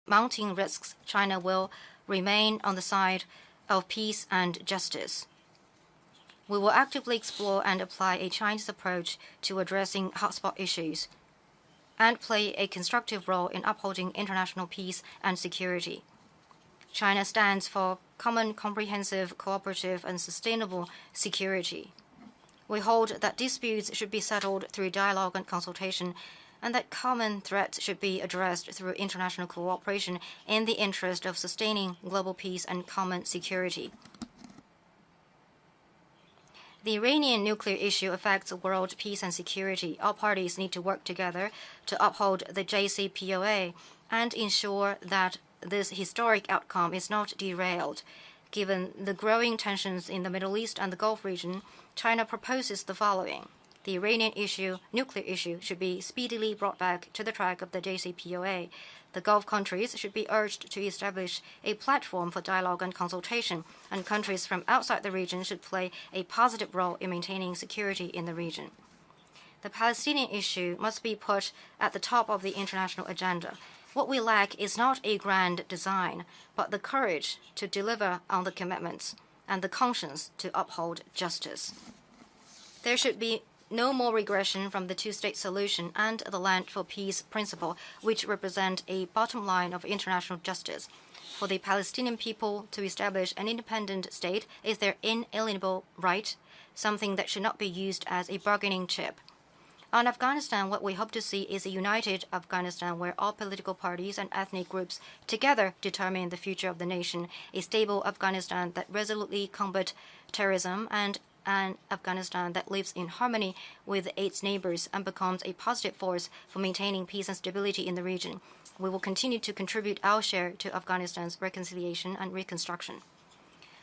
mounting risks, China will remain on the side of peace and justice. We will actively explore and apply a Chinese approach to addressing hotspot issues and play a constructive role in upholding international peace and security. China stands for common, comprehensive, cooperative, and sustainable security. We hold that disputes should be settled through dialogue and consultation, and that common threats should be addressed through international cooperation in the interest of sustaining global peace and common security. The Iranian nuclear issue affects world peace and security. All parties need to work together to uphold the JCPOA and ensure that this historic outcome is not derailed. Given the growing tensions in the Middle East and the Gulf region, China proposes the following. The Iranian nuclear issue, should be speedily brought back to the track of the JCPOA. The Gulf countries should be urged to establish a platform for dialogue and consultation, and countries from outside the region should play a positive role in maintaining security in the region. The Palestinian issue must be put at the top of the international agenda. What we lack is not a grand design, but the courage to deliver on the commitments and the conscience to uphold justice. There should be no more regression from the two-state solution and the land for peace principle, which represent a bottom line of international justice. For the Palestinian people to establish an independent state is their inalienable right, something that should not be used as a bargaining chip. On Afghanistan, what we hope to see is a united Afghanistan where all political parties and ethnic groups together determine the future of the nation, a stable Afghanistan that resolutely combats terrorism, and an Afghanistan that lives in harmony with its neighbors and becomes a positive force for maintaining peace and stability in the region. We will continue to contribute our share to Afghanistan's reconciliation and reconstruction.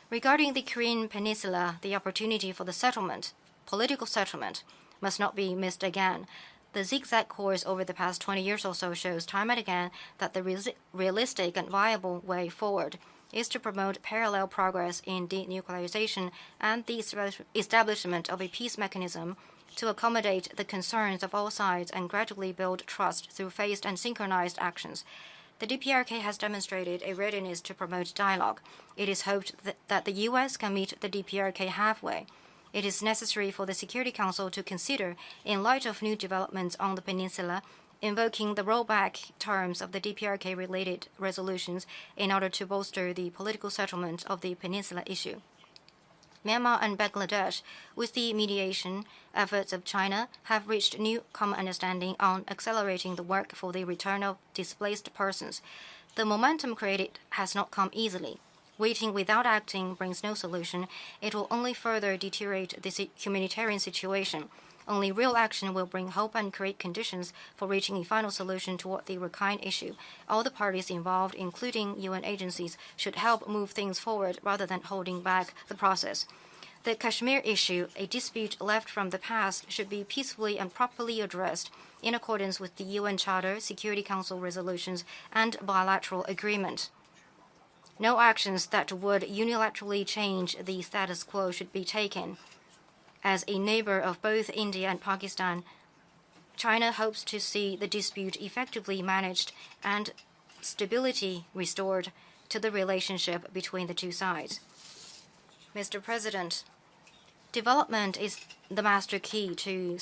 Regarding the Korean Peninsula, the opportunity for the political settlement, must not be missed again. The zigzag course over the past 20 years or so shows time and again that the realistic and viable way forward is to promote parallel progress in denuclearization and the establishment of a peace mechanism to accommodate the concerns of all sides and gradually build trust through phased and synchronized actions. The DPRK has demonstrated a readiness to promote dialogue. It is hoped that the U.S. can meet the DPRK halfway. It is necessary for the Security Council to consider, in light of new developments on the peninsula, invoking the rollback terms of the DPRK-related resolutions in order to bolster the political settlement of the peninsula issue. Myanmar and Bangladesh, with the mediation efforts of China, have reached new common understanding on accelerating the work for the return of displaced persons. The momentum created has not come easily. Waiting without acting brings no solution. It will only further deteriorate the humanitarian situation. Only real action will bring hope and create conditions for reaching a final solution toward the Rakhine issue. All the parties involved, including UN agencies, should help move things forward rather than holding back the process. The Kashmir issue, a dispute left from the past, should be peacefully and properly addressed in accordance with the UN Charter, Security Council resolutions, and bilateral agreement. No actions that would unilaterally change the status quo should be taken. As a neighbor of both India and Pakistan, China hopes to see the dispute effectively managed and stability restored to the relationship between the two sides. Mr. President, development is the master key to